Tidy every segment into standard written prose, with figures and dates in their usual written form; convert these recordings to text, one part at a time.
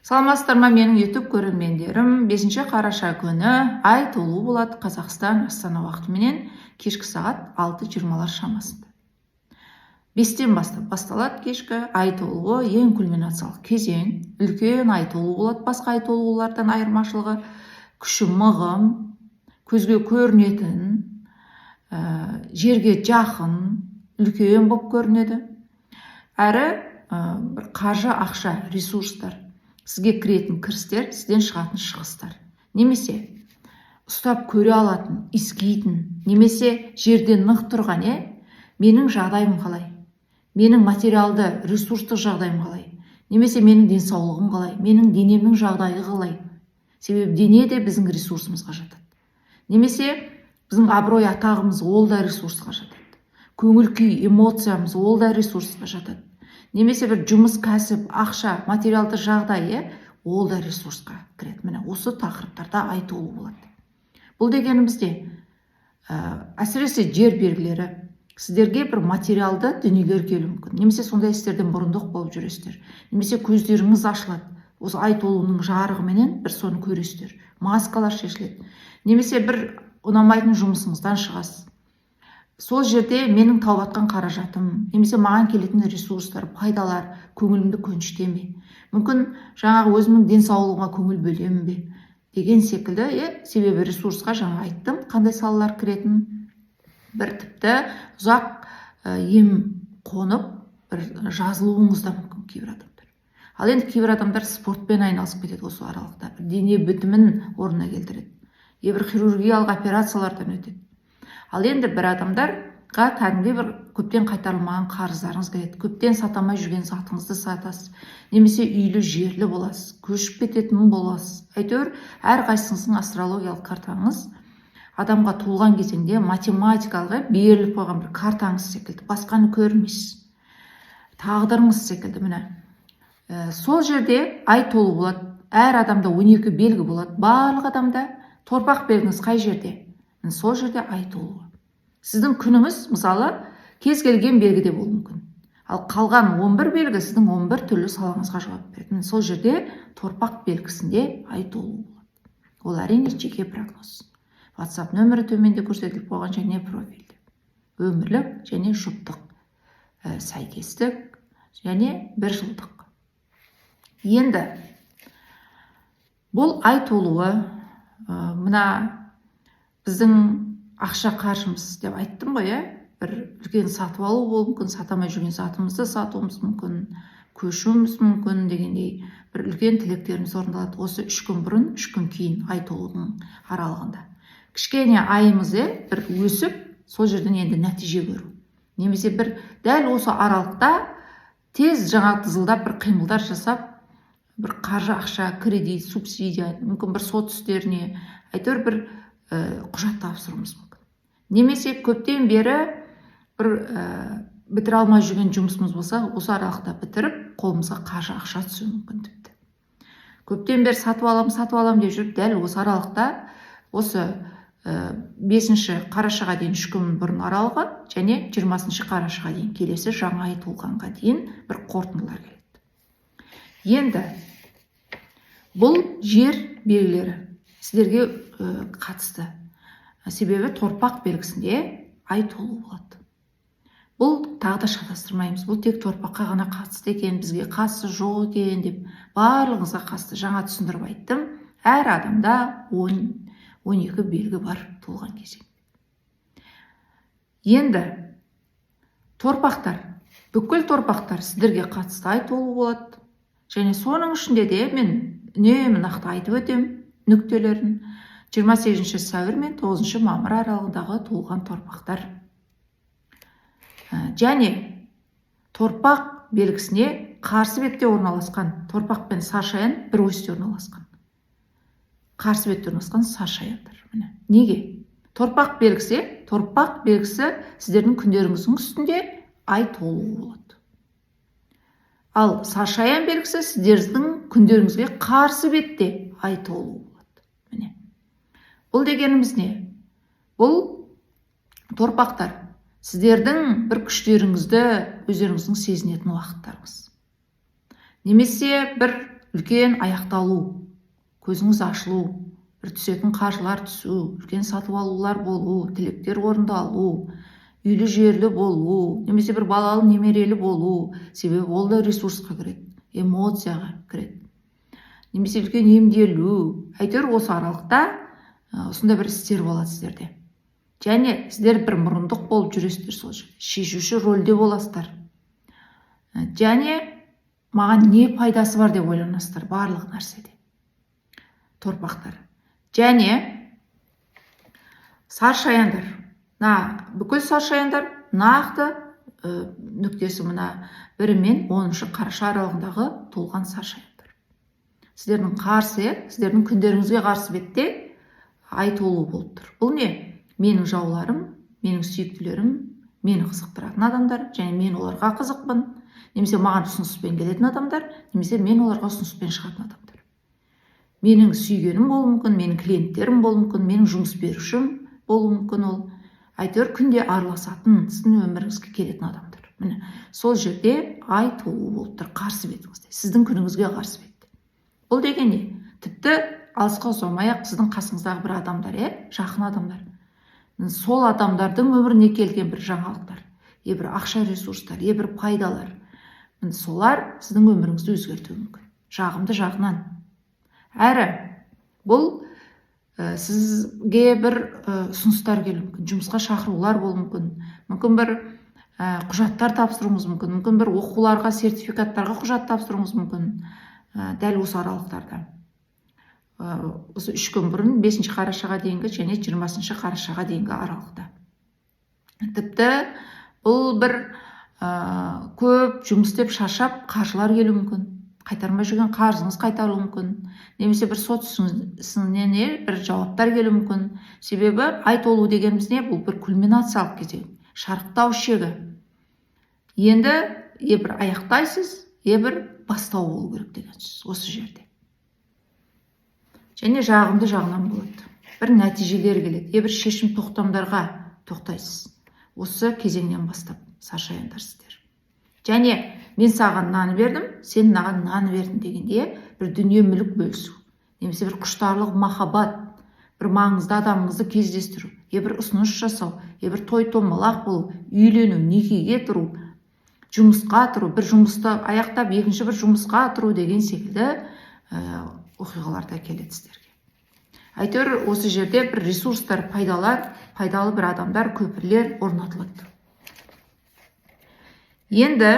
Саламатсыздар ма менің YouTube көрермендерім? 5 қараша күні ай толуы болады Қазақстан Астана уақытыменен кешкі сағат 6:20 шамасында. 5-тен бастап басталады кешкі ай толуы, ең кульминациялық кезең. Үлкен ай толуы болады, басқа ай толуулардан айырмашылығы күші мығым, көзге көрінетін, жерге жақын, үлкен болып көрінеді. Әрі бір қаржы, ақша, ресурстар, сізге кіретін кірістер, сізден шығатын шығыстар. Немесе ұстап көре алатын, иіскейтін, немесе жерден нық тұрған, менің жағдайым қалай? Менің материалды, ресурстық жағдайым қалай? Немесе менің денсаулығым қалай? Менің денемнің жағдайы қалай? Себебі дене де біздің ресурсымызға жатады. Немесе біздің абырой атағымыз ол да ресурсқа жатады. Көңіл күй, эмоциямыз ол да ресурсқа жатады. Немесе бір жұмыс, кәсіп, ақша, материалды жағдай, ол да ресурсқа кіреді. Міне осы тақырыптарда ай толуы болады. Бұл дегенімізде әсіресе жер белгілері сіздерге бір материалды дүниелер келуі мүмкін. Немесе сондай істерден бұрындық болып жүресіздер. Немесе көздеріңіз ашылады. Осы ай толуының жарығыменен бір соны көресіздер. Маскалар шешіледі. Немесе бір ұнамайтын жұмысыңыздан шығасыз. Сол жерде менің тауып атқан қаражатым, немесе маған келетін ресурстар, пайдалар көңілімді көншітеме? Мүмкін жаңағы өзімнің денсаулығыма көңіл бөлемін бе? Деген секілді, себебі ресурсқа жаңа айттым, қандай салалар кіретін. Бір тіпті ұзақ ем қонып, бір жазылуыңыз да мүмкін кейбір адамдар. Ал енді кейбір адамдар спортпен айналысып кетеді осы аралықта. Дене бітімін орнына келтіреді. Бір хирургиялық операциялардан өтеді. Ал енді бір адамдарға кәдімгі бір көптен қайтарылмаған қарыздарыңыз келеді. Көптен сатамай жүрген затыңызды сатасыз. Немесе үйлі жерлі боласыз, көшіп кететін боласыз. Әйтеуір әрқайсыңыздың астрологиялық картаңыз адамға туылған кезеңде математикалық беріліп қойған бір картаңыз секілді. Басқаны көрмейсіз. Тағдырыңыз секілді. Міне сол жерде ай толуы болады. Әр адамда 12 белгі болады. Барлық адамда торпақ белгіңіз қай жерде? Сол жерде ай толуы. Сіздің күніңіз, мысалы, кез келген белгіде болуы мүмкін. Ал қалған 11 белгі сіздің 11 түрлі салаңызға жауап береді. Сол жерде торпақ белгісінде ай толуы болады. Ол әрине жеке прогноз. WhatsApp нөмірі төменде көрсетіліп қойған және профильді. Өмірлік және жұптық сәйкестік және бір жылдық. Енді бұл ай толуы мына біздің ақша қаржымыз деп айттым ғой, бір үлкен сатып алу болуы мүмкін, сатамай жүрген затымызды сатуымыз мүмкін, көшуіміз мүмкін дегендей бір үлкен тілектеріміз орындалады. Осы 3 күн бұрын, 3 күн кейін ай толуының аралығында. Кішкене айымыз бір өсіп, сол жерден енді нәтиже көру. Немесе бір дәл осы аралықта тез жаңа тызылдап бір қимылдар жасап, бір қаржы, ақша, кредит, субсидия, мүмкін бір сот істеріне, әйтеуір бір құжат тапсыруымыз мүмкін. Немесе көптен бері бір бітіре алмай жүрген жұмысымыз болса, осы аралықта бітіріп, қолымызға қаржы, ақша түсуі мүмкін тіпті. Көптен бері сатып алам деп жүріп, дәл осы аралықта осы 5 қарашаға дейін 3 күн бұрын аралығы және 20 қарашаға дейін келесі жаңа ай толғанға дейін бір қорытындылар келеді. Енді бұл жер белгілері сіздерге қатысты. Себебі торпақ белгісінде ай толуы болады. Бұл тағы да шатастырмаймыз. Бұл тек торпаққа ғана қатысты екен, бізге қатысы жоқ екен деп барлығыңызға қатысты жаңа түсіндіріп айттым. Әр адамда 12 белгі бар туылған кезең. Енді торпақтар, бүкіл торпақтар сіздерге қатысты ай толуы болады. Және соның ішінде де мен үнемі нақты айтып өтем нүктелерін. 28 сәуір мен 9 мамыр аралығындағы туылған торпақтар. Және торпақ белгісіне қарсы бетте орналасқан торпақ пен саршаян бір осьте орналасқан. Қарсы бетте орналасқан саршаяндар. Неге? Торпақ белгісі сіздердің күндеріңіздің үстінде ай толуы болады. Ал саршаян белгісі сіздердің күндеріңізге қарсы бетте ай толуы болады. Бұл дегеніміз не? Бұл торпақтар сіздердің бір күштеріңізді өздеріңіздің сезінетін уақыттарыңыз. Немесе бір үлкен аяқталу, көзіңіз ашылу, бір түсетін қаржылар түсу, үлкен сатып алулар болу, тілектер орындалу, үйлі жерлі болу, немесе бір балалы немерелі болу, себебі ол да ресурсқа кіреді, эмоцияға кіреді. Немесе үлкен емделу, әйтеуір осы аралықта осындай бір істер болады сіздерде. Және сіздер бір мұрындық болып жүресіздер сол жерде, шешуші рөлде боласыздар. Және маған не пайдасы бар деп ойланасыздар барлық нәрседе. Торпақтар. Және саршаяндар. Бүкіл саршаяндар нақты нүктесі мына 1 мен 10 қараша аралығындағы туылған саршаяндар. Сіздердің сіздердің күндеріңізге қарсы бетте ай толуы болып тұр. Бұл не? Менің жауларым, менің сүйіктілерім, мені қызықтыратын адамдар, және мен оларға қызықпын, немесе маған ұсыныспен келетін адамдар, немесе мен оларға ұсыныспен шығатын адамдар. Менің сүйгенім болуы мүмкін, менің клиенттерім болуы мүмкін, менің жұмыс берушім болуы мүмкін ол. Әйтеуір күнде араласатын, сіздің өміріңізге келетін адамдар. Міне, сол жерде ай толуы болып тұр қарсы бетіңізде, сіздің күніңізге қарсы бетте. Бұл деген не? Тіпті алысқа ұзамай-ақ сіздің қасыңыздағы бір адамдар, жақын адамдар. Сол адамдардың өміріне келген бір жаңалықтар, бір ақша ресурстар, бір пайдалар. Солар сіздің өміріңізді өзгертуі мүмкін. Жағымды жағынан. Әрі, бұл сізге бір ұсыныстар келуі мүмкін, жұмысқа шақырулар болуы мүмкін, мүмкін бір құжаттар тапсыруыңыз мүмкін, мүмкін бір оқуларға, сертификаттарға құжат тапсыруыңыз мүмкін, дәл осы аралықтарда. Осы 3 күн бұрын 5 қарашаға дейінгі және 20 қарашаға дейінгі аралықта. Тіпті бұл бір көп жұмыс істеп шаршап қаржылар келуі мүмкін, қайтармай жүрген қарызыңыз қайтарылуы мүмкін, немесе бір сот ісінен бір жауаптар келуі мүмкін. Себебі ай толу дегеніміз не? Бұл бір кульминациялық кезең, шарықтау шегі. Енді бір аяқтайсыз, бір бастау болу керек деген сөз осы жерде. Және жағымды жағынан болады. Бір нәтижелер келеді, бір шешім тоқтамдарға тоқтайсыз. Осы кезеңнен бастап саршаяндар сіздер. Және мен саған наны бердім, сен маған наны бердің дегенде бір дүние мүлік бөлісу, немесе бір құштарлық, махаббат, бір маңызды адамыңызды кездестіру, бір ұсыныс жасау, бір той томалақ болу, үйлену, некеге тұру, жұмысқа тұру, бір жұмысты аяқтап екінші бір жұмысқа тұру деген секілді оқиғаларда келеді сіздерге. Әйтеуір осы жерде бір ресурстар, пайдалар, пайдалы бір адамдар, көпірлер орнатылады. Енді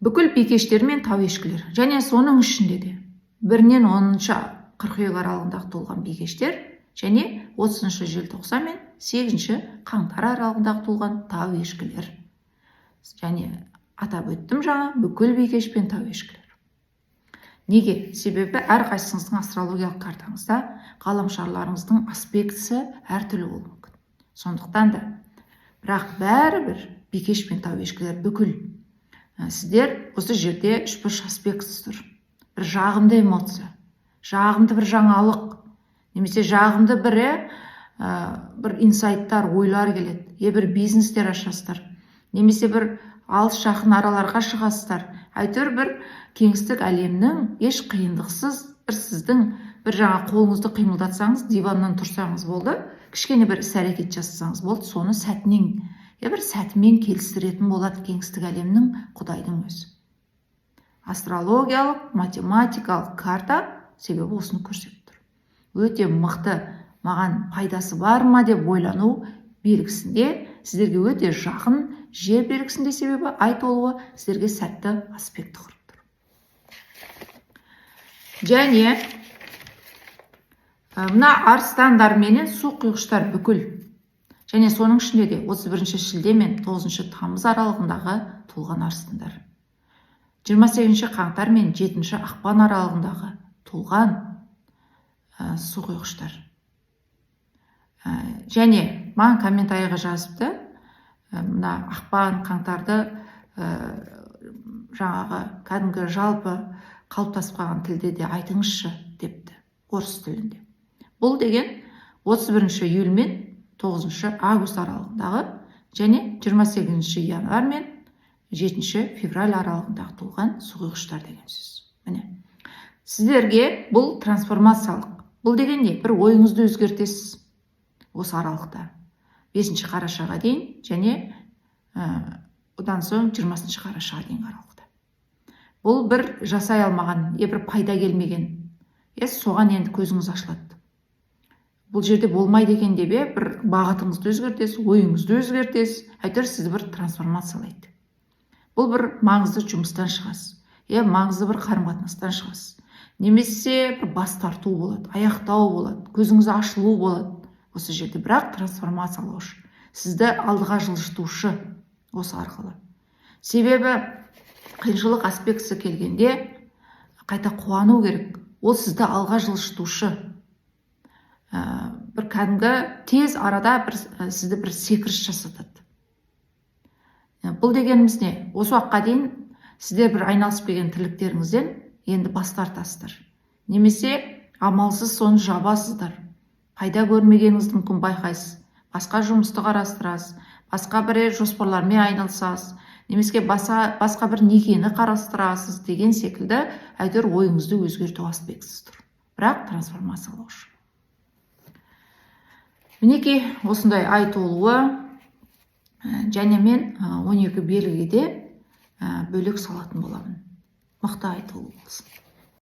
бүкіл бикештер мен тауешкілер, және соның ішінде де 1-нен 10 қыркүйек аралығындағы туылған бикештер, және 30 желтоқсан мен 8 қаңтар аралығындағы туылған тауешкілер. Және атап өттім жаңа, бүкіл бикеш пен тауешкілер. Неге? Себебі әрқайсыңыздың астрологиялық картаңызда ғаламшарларыңыздың аспектісі әртүрлі болуы мүмкін. Сондықтан да, бірақ бәрібір бикеш пен тауешкілер бүкіл. Сіздер осы жерде 3 аспектісіз тұр. Бір жағымды эмоция, жағымды бір жаңалық, немесе жағымды бір инсайттар, ойлар келеді. Бір бизнестер ашасыздар, немесе бір алыс жақын араларға шығасыздар. Әйтеуір бір кеңістік әлемнің еш қиындықсыз сіздің бір жаңа қолыңызды қимылдатсаңыз, диваннан тұрсаңыз болды, кішкене бір іс-әрекет жасасаңыз болды, соны сәтімен келістіретін болады кеңістік әлемнің, Құдайдың өзі. Астрологиялық, математикалық карта себебі осыны көрсетіп тұр. Өте мықты, маған пайдасы бар ма деп ойлану белгісінде, сіздерге өте жақын жер белгісінде, себебі ай толуы сіздерге сәтті аспекті құрып тұр. Және мына арыстандар менен су құйғыштар бүкіл. Және соның ішінде де 31 шілде мен 9 тамыз аралығындағы туылған арыстандар. 28 қаңтар мен 7 ақпан аралығындағы туылған су құйғыштар. Және маған комментарийға жазыпты, мына ақпан, қаңтарды жаңағы кәдімгі жалпы қалыптасып қалған тілде де айтыңызшы депті, орыс тілінде. Бұл деген 31 июль мен 9 август аралығындағы және 28 январь мен 7 февраль аралығындағы туылған су құйғыштар деген сөз. Міне, Сіздерге бұл трансформациялық. Бұл деген не? Бір ойыңызды өзгертесіз осы аралықта. 5 қарашаға дейін және одан соң 20 қарашаға дейін аралықта. Бұл бір жасай алмаған, бір пайда келмеген. Соған енді көзіңіз ашылады. Бұл жерде болмайды екен деп, бір бағытыңызды өзгертесіз, ойыңызды өзгертесіз, әйтеуір сізді бір трансформациялайды. Бұл бір маңызды жұмыстан шығасыз, маңызды бір қарым-қатынастан шығасыз. Немесе бір бас тарту болады, аяқтау болады, көзіңіз ашылу болады осы жерде, бірақ трансформациялаушы, сізді алдыға жылжытушы осы арқылы. Себебі қиыншылық аспектісі келгенде қайта қуану керек. Ол сізді алға жылжытушы. Бір кәдімгі тез арада сізді бір секіріс жасатады. Бұл дегеніміз не? Осы уақытқа дейін сіздер бір айналысып келген тірліктеріңізден енді бас тартасыздар. Немесе амалсыз соны жабасыздар. Пайда көрмегеніңізді мүмкін байқайсыз. Басқа жұмысты қарастырасыз, басқа бір жоспарлармен айналысасыз, немесе басқа бір некені қарастырасыз деген секілді әйтеуір ойыңызды өзгерту аспектісі тұр. Бірақ трансформациялаушы. Мінекей осындай ай толуы, және мен 12 белгіге де бөлек салатын боламын. Мықты ай толуы болсын.